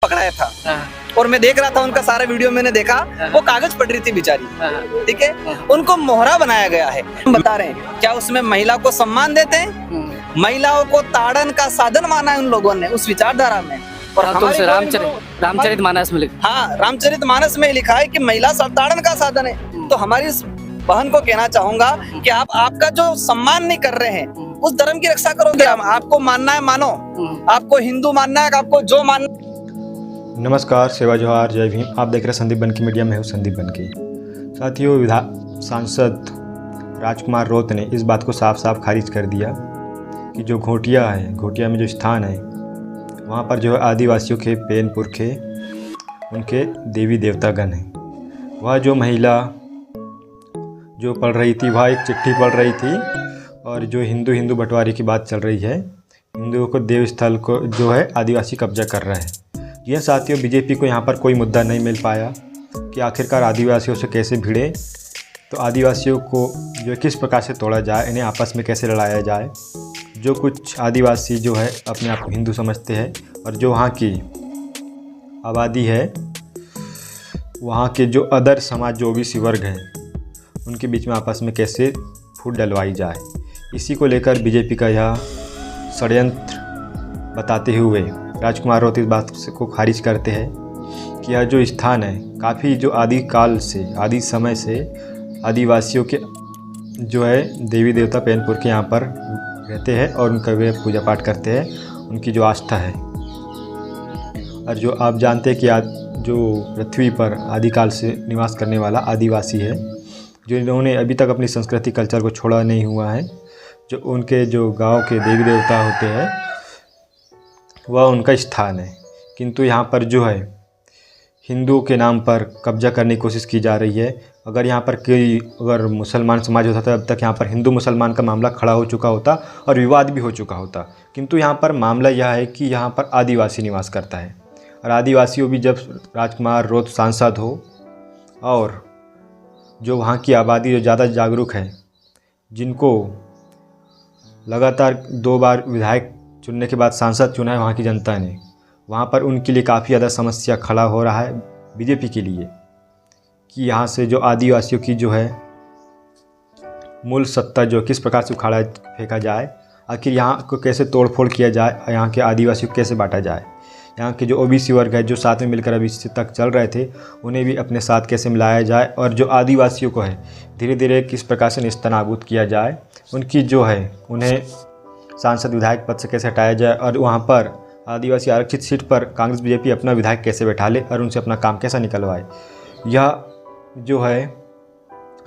पकड़ाया था और मैं देख रहा था उनका सारा वीडियो मैंने देखा, वो कागज पढ़ रही थी बेचारी, ठीक है, उनको मोहरा बनाया गया है। हम बता रहे हैं क्या उसमें महिला को सम्मान देते हैं? महिलाओं को ताड़न का साधन माना है उन लोगों ने उस विचारधारा में। और हमारे रामचरितमानस में लिखा, हाँ, रामचरितमानस में लिखा है कि महिला ताड़न का साधन है। तो हमारी इस बहन को कहना चाहूंगा कि आप आपका जो सम्मान नहीं कर रहे हैं उस धर्म की रक्षा करोगे। आपको मानना है मानो, आपको हिंदू मानना है, आपको जो मानना। नमस्कार, सेवा जोहार, जय भीम। आप देख रहे हैं संदीप बनकी मीडिया में हूँ संदीप बनकी। साथियों, सांसद राजकुमार रोत ने इस बात को साफ साफ खारिज कर दिया कि जो घोटिया है, घोटिया में जो स्थान है वहाँ पर जो है आदिवासियों के पेन पुरखे उनके देवी देवतागण हैं। वह जो महिला जो पढ़ रही थी वह एक चिट्ठी पढ़ रही थी और जो हिंदू बंटवारे की बात चल रही है, हिंदुओं को देव स्थल को जो है आदिवासी कब्जा कर रहा है। यह साथियों बीजेपी को यहाँ पर कोई मुद्दा नहीं मिल पाया कि आखिरकार आदिवासियों से कैसे भिड़े, तो आदिवासियों को जो किस प्रकार से तोड़ा जाए, इन्हें आपस में कैसे लड़ाया जाए। जो कुछ आदिवासी जो है अपने आप को हिंदू समझते हैं और जो वहाँ की आबादी है, वहाँ के जो अदर समाज जो ओबीसी वर्ग है, उनके बीच में आपस में कैसे फूट डलवाई जाए, इसी को लेकर बीजेपी का यह षड्यंत्र बताते हुए राजकुमार रोत इस बात को खारिज करते हैं कि यह जो स्थान है काफ़ी जो आदि काल से, आदि समय से आदिवासियों के जो है देवी देवता पेनपुर के यहाँ पर रहते हैं और उनका वे पूजा पाठ करते हैं, उनकी जो आस्था है। और जो आप जानते हैं कि जो पृथ्वी पर आदिकाल से निवास करने वाला आदिवासी है, जो इन्होंने अभी तक अपनी संस्कृति कल्चर को छोड़ा नहीं हुआ है, जो उनके जो गांव के देवी देवता होते हैं वह उनका स्थान है। किंतु यहाँ पर जो है हिंदुओं के नाम पर कब्जा करने की कोशिश की जा रही है। अगर यहाँ पर अगर मुसलमान समाज होता तो अब तक यहाँ पर हिंदू मुसलमान का मामला खड़ा हो चुका होता और विवाद भी हो चुका होता। किंतु यहाँ पर मामला यह है कि यहाँ पर आदिवासी निवास करता है और आदिवासियों भी जब राजकुमार रोत सांसद हो और जो वहाँ की आबादी जो ज़्यादा जागरूक है, जिनको लगातार 2 बार विधायक चुनने के बाद सांसद चुना है वहाँ की जनता ने, वहाँ पर उनके लिए काफ़ी ज़्यादा समस्या खड़ा हो रहा है बीजेपी के लिए कि यहाँ से जो आदिवासियों की जो है मूल सत्ता जो किस प्रकार से उखाड़ा फेंका जाए, आखिर यहाँ को कैसे तोड़फोड़ किया जाए, यहाँ के आदिवासियों को कैसे बांटा जाए। यहाँ के जो ओबीसी वर्ग है जो साथ में मिलकर अभी तक चल रहे थे, उन्हें भी अपने साथ कैसे मिलाया जाए और जो आदिवासियों को है धीरे धीरे किस प्रकार से नेस्तनाबूद किया जाए, उनकी जो है उन्हें सांसद विधायक पद से कैसे हटाया जाए और वहाँ पर आदिवासी आरक्षित सीट पर कांग्रेस बीजेपी अपना विधायक कैसे बैठा ले और उनसे अपना काम कैसा निकलवाए। यह जो है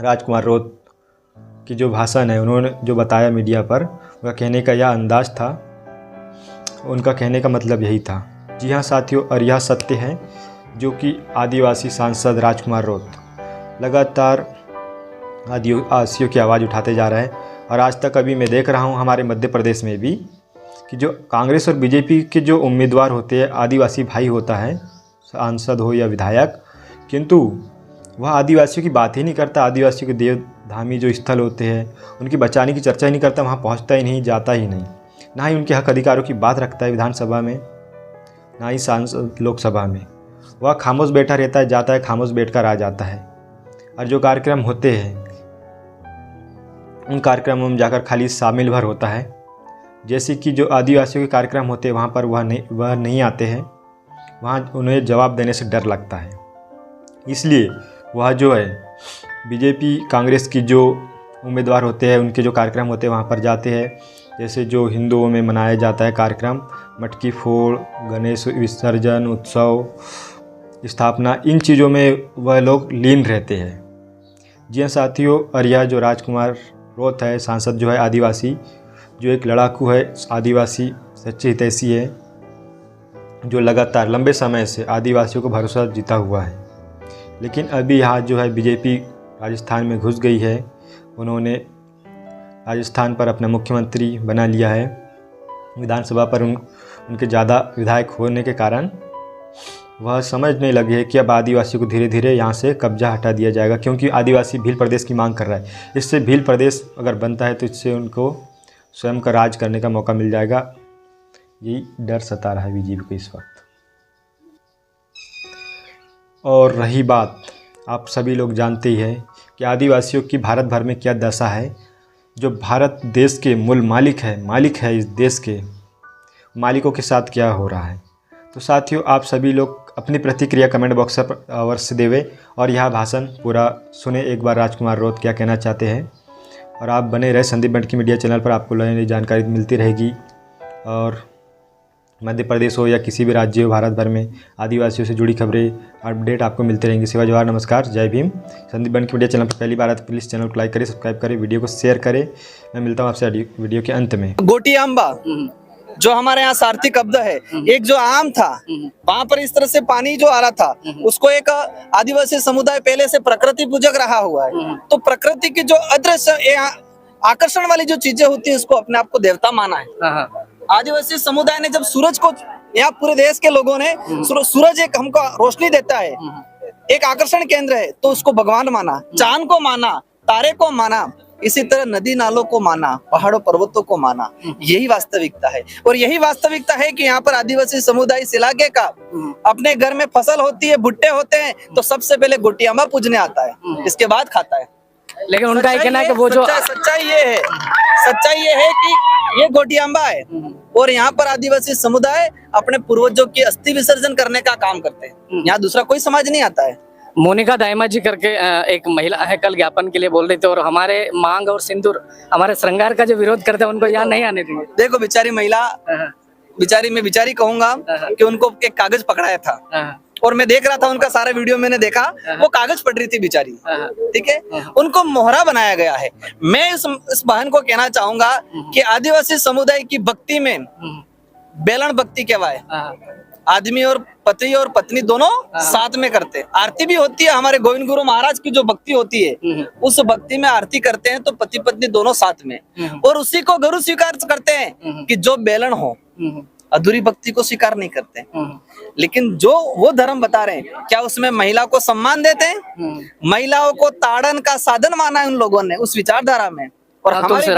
राजकुमार रोत की जो भाषण है, उन्होंने जो बताया मीडिया पर, उनका कहने का यह अंदाज था, उनका कहने का मतलब यही था। जी हाँ साथियों, और यह सत्य है जो कि आदिवासी सांसद राजकुमार रोत लगातार आदिवासियों की आवाज़ उठाते जा रहे हैं। और आज तक अभी मैं देख रहा हूँ हमारे मध्य प्रदेश में भी कि जो कांग्रेस और बीजेपी के जो उम्मीदवार होते हैं, आदिवासी भाई होता है, सांसद हो या विधायक, किंतु वह आदिवासियों की बात ही नहीं करता। आदिवासियों के देवधामी जो स्थल होते हैं उनकी बचाने की चर्चा ही नहीं करता, वहाँ पहुँचता ही नहीं, जाता ही नहीं, ना ही उनके हक अधिकारों की बात रखता है विधानसभा में, ना ही सांसद लोकसभा में। वह खामोश बैठा रहता है, जाता है, खामोश बैठकर आ जाता है। और जो कार्यक्रम होते हैं उन कार्यक्रमों में जाकर खाली शामिल भर होता है। जैसे कि जो आदिवासियों के कार्यक्रम होते हैं वहाँ पर वह नहीं आते हैं, वहाँ उन्हें जवाब देने से डर लगता है, इसलिए वह जो है बीजेपी कांग्रेस की जो उम्मीदवार होते हैं उनके जो कार्यक्रम होते हैं वहाँ पर जाते हैं। जैसे जो हिंदुओं में मनाया जाता है कार्यक्रम, मटकी फोड़, गणेश विसर्जन, उत्सव, स्थापना, इन चीज़ों में वह लोग लीन रहते हैं। जी हाँ साथियों, और यह जो राजकुमार रोत है सांसद जो है आदिवासी, जो एक लड़ाकू है, आदिवासी सच्चे हितैषी है, जो लगातार लंबे समय से आदिवासियों को भरोसा जीता हुआ है। लेकिन अभी यहाँ जो है बीजेपी राजस्थान में घुस गई है, उन्होंने राजस्थान पर अपना मुख्यमंत्री बना लिया है। विधानसभा पर उनके ज़्यादा विधायक होने के कारण वह समझने लगे हैं कि अब आदिवासियों को धीरे धीरे यहाँ से कब्जा हटा दिया जाएगा, क्योंकि आदिवासी भील प्रदेश की मांग कर रहा है। इससे भील प्रदेश अगर बनता है तो इससे उनको स्वयं का राज करने का मौका मिल जाएगा। यही डर सता रहा है बीजेपी को इस वक्त। और रही बात, आप सभी लोग जानते ही हैं कि आदिवासियों की भारत भर में क्या दशा है। जो भारत देश के मूल मालिक है इस देश के मालिकों के साथ क्या हो रहा है। तो साथियों, आप सभी लोग अपनी प्रतिक्रिया कमेंट बॉक्स पर अवश्य देवे और यह भाषण पूरा सुने। एक बार राजकुमार रौत क्या कहना चाहते हैं, और आप बने रहे संदीप बंटी मीडिया चैनल पर, आपको नई नई जानकारी मिलती रहेगी। और मध्य प्रदेश हो या किसी भी राज्य हो, भारत भर में आदिवासियों से जुड़ी खबरें अपडेट आपको मिलती रहेंगी। सेवा जवाहर, नमस्कार, जय भीम। संदीप बंटी मीडिया चैनल पर पहली बार आए तो प्लीज़ चैनल को लाइक करें, सब्सक्राइब करें, वीडियो को शेयर करें। मैं मिलता हूँ आपसे वीडियो के अंत में। गोटियांबा जो हमारे यहाँ सारथी कब्द है, एक जो आम था वहां पर इस तरह से पानी जो आ रहा था, उसको एक आदिवासी समुदाय पहले से प्रकृति पूजक रहा हुआ है। तो प्रकृति की जो अदृश्य आकर्षण वाली जो चीजें होती है, उसको अपने आप को देवता माना है। आदिवासी समुदाय ने जब सूरज को, यहाँ पूरे देश के लोगों ने सूरज एक हमको रोशनी देता है, एक आकर्षण केंद्र है, तो उसको भगवान माना, चांद को माना, तारे को माना, इसी तरह नदी नालों को माना, पहाड़ों पर्वतों को माना। यही वास्तविकता है। और यही वास्तविकता है कि यहाँ पर आदिवासी समुदाय इस इलाके का अपने घर में फसल होती है, भुट्टे होते हैं, तो सबसे पहले गोटियांबा पूजने आता है, इसके बाद खाता है। लेकिन उनका कहना है कि वो जो सच्चाई ये है कि ये गोटियांबा है, और यहाँ पर आदिवासी समुदाय अपने पूर्वजों की अस्थि विसर्जन करने का काम करते हैं। यहाँ दूसरा कोई समाज नहीं आता है। मोनिका दाइमा जी करके एक महिला है, कल ज्ञापन के लिए बोल रही थी, और हमारे मांग और सिंदूर, हमारे श्रृंगार का जो विरोध करते हैं, उनको यहाँ नहीं आने देंगे। देखो बेचारी महिला, मैं बेचारी कहूंगा कि उनको एक कागज पकड़ाया था, और मैं देख रहा था उनका सारा वीडियो, मैंने देखा वो कागज पढ़ रही थी बेचारी, ठीक है। उनको मोहरा बनाया गया है। मैं इस बहन को कहना चाहूंगा कि आदिवासी समुदाय की भक्ति में बेलन भक्ति कहवाए। आदमी और पति और पत्नी दोनों साथ में करते हैं। आरती भी होती है, हमारे गोविंद गुरु महाराज की जो भक्ति होती है, उस भक्ति में आरती करते हैं तो पति पत्नी दोनों साथ में, और उसी को गुरु स्वीकार करते हैं कि जो बेलन हो, अधूरी भक्ति को स्वीकार नहीं करते। लेकिन जो वो धर्म बता रहे हैं, क्या उसमें महिला को सम्मान देते हैं? महिलाओं को ताड़न का साधन माना है उन लोगों ने उस विचारधारा में। और हमारे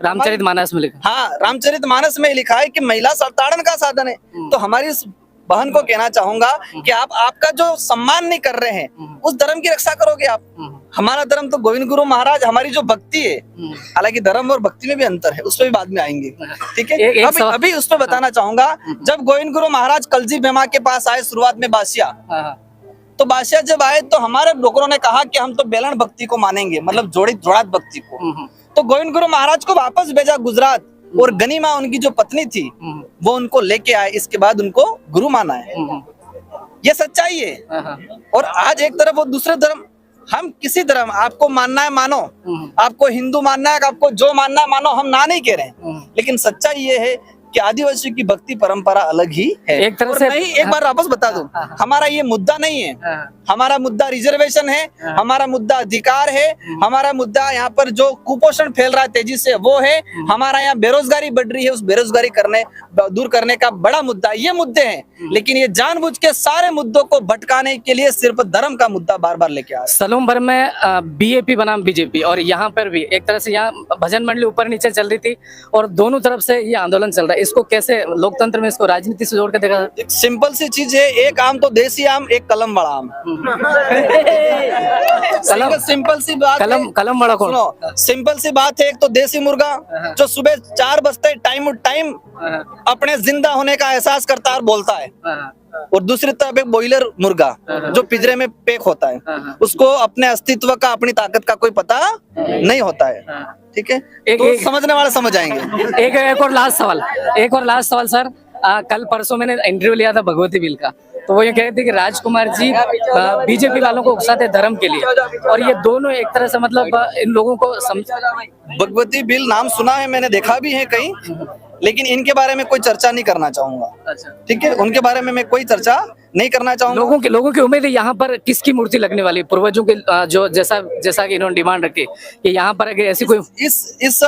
रामचरितमानस में लिखा, हाँ, रामचरितमानस में लिखा है कि महिला ताड़न का साधन है। तो हमारी इस बहन को कहना चाहूंगा कि आप आपका जो सम्मान नहीं कर रहे हैं, उस धर्म की रक्षा करोगे आप। हमारा धर्म तो गोविंद गुरु महाराज, हमारी जो भक्ति है, हालांकि धर्म और भक्ति में भी अंतर है, उस पर भी बाद में आएंगे, ठीक है। अभी उस पर बताना चाहूंगा, जब गोविंद गुरु महाराज कलजी बेमा के पास आए शुरुआत में बासिया, तो बादशाह जब आए तो हमारे डोकरों ने कहा कि हम तो बेलन भक्ति को मानेंगे, मतलब जोड़ात भक्ति को। तो गोविंद गुरु महाराज को वापस भेजा गुजरात, और गनीमा उनकी जो पत्नी थी वो उनको लेके आए, इसके बाद उनको गुरु माना है। ये सच्चाई है। और आज एक तरफ और दूसरे धर्म, हम किसी धर्म, आपको मानना है मानो, आपको हिंदू मानना है, आपको जो मानना है मानो, हम ना नहीं कह रहे हैं। लेकिन सच्चाई ये है कि आदिवासी की भक्ति परंपरा अलग ही है। एक तरह से नहीं, एक बार वापस बता दूं, हमारा ये मुद्दा नहीं है। हमारा मुद्दा रिजर्वेशन है, हमारा मुद्दा अधिकार है, हमारा मुद्दा यहाँ पर जो कुपोषण फैल रहा है तेजी से वो है, हमारा यहाँ बेरोजगारी बढ़ रही है, उस बेरोजगारी दूर करने का बड़ा मुद्दा, ये मुद्दे हैं। लेकिन ये जानबूझ के सारे मुद्दों को भटकाने के लिए सिर्फ धर्म का मुद्दा बार बार लेके आ। सलूम भर में बीएपी बनाम बीजेपी, और यहाँ पर भी एक तरह से यहाँ भजन मंडली ऊपर नीचे चल रही थी, और दोनों तरफ से ये आंदोलन चल रहा है। इसको कैसे लोकतंत्र में इसको राजनीति से जोड़ के देखा? एक सिंपल सी चीज है, एक आम तो देसी आम, एक कलम बड़ा आम। सिंपल सी बात, कलम बड़ा कौन? सुनो, सिंपल सी बात है, एक तो देसी मुर्गा जो सुबह 4 बजते टाइम अपने जिंदा होने का एहसास करता है और बोलता है, और दूसरी तरफ एक बॉयलर मुर्गा जो पिंजरे में पैक होता है, उसको अपने अस्तित्व का, अपनी ताकत का कोई पता नहीं होता है, ठीक है। तो समझने वाले समझ आएंगे। एक और लास्ट सवाल सर, कल परसों मैंने इंटरव्यू लिया था भगवती बिल का, तो वो ये कह रहे थे कि राजकुमार जी बीजेपी वालों को उकसाते धर्म के लिए, और ये दोनों एक तरह से मतलब इन लोगों को भगवती बिल नाम सुना है, मैंने देखा भी है कहीं, लेकिन इनके बारे में कोई चर्चा नहीं करना चाहूंगा, ठीक है। उनके बारे में मैं कोई चर्चा नहीं करना चाहूंगा। लोगों की उम्मीद है यहाँ पर किसकी मूर्ति लगने वाली है? पूर्वजों के जो जैसा कि इन्होंने डिमांड रखी कि यहाँ पर अगर ऐसी कोई इस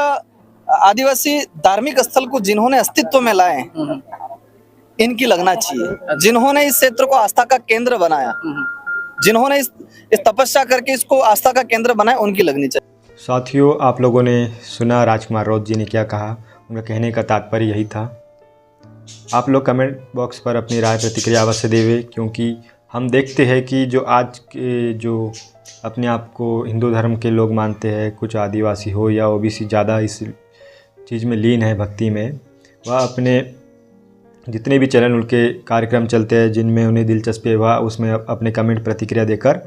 आदिवासी धार्मिक स्थल को जिन्होंने अस्तित्व में लाए, इनकी लगना चाहिए। जिन्होंने इस क्षेत्र को आस्था का केंद्र बनाया, जिन्होंने इस तपस्या करके इसको आस्था का केंद्र बनाया, उनकी लगनी चाहिए। साथियों, आप लोगों ने सुना राजकुमार रौत जी ने क्या कहा, उनका कहने का तात्पर्य यही था। आप लोग कमेंट बॉक्स पर अपनी राय प्रतिक्रिया अवश्य देवे, क्योंकि हम देखते हैं कि जो आज के जो अपने आप को हिंदू धर्म के लोग मानते हैं, कुछ आदिवासी हो या ओबीसी ज़्यादा इस चीज़ में लीन है, भक्ति में, वह अपने जितने भी चैनल उनके कार्यक्रम चलते हैं जिनमें उन्हें दिलचस्पी है, वह उसमें अपने कमेंट प्रतिक्रिया देकर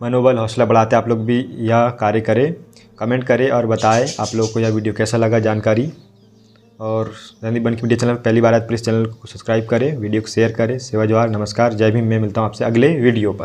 मनोबल हौसला बढ़ाते हैं। आप लोग भी यह कार्य करें, कमेंट करें और बताएं आप लोगों को यह वीडियो कैसा लगा, जानकारी। और रणदीप बन की मीडिया चैनल पहली बार आए तो प्लीज़ चैनल को सब्सक्राइब करें, वीडियो को शेयर करें। सेवा जवाहर, नमस्कार, जय भीम। मैं मिलता हूँ आपसे अगले वीडियो पर।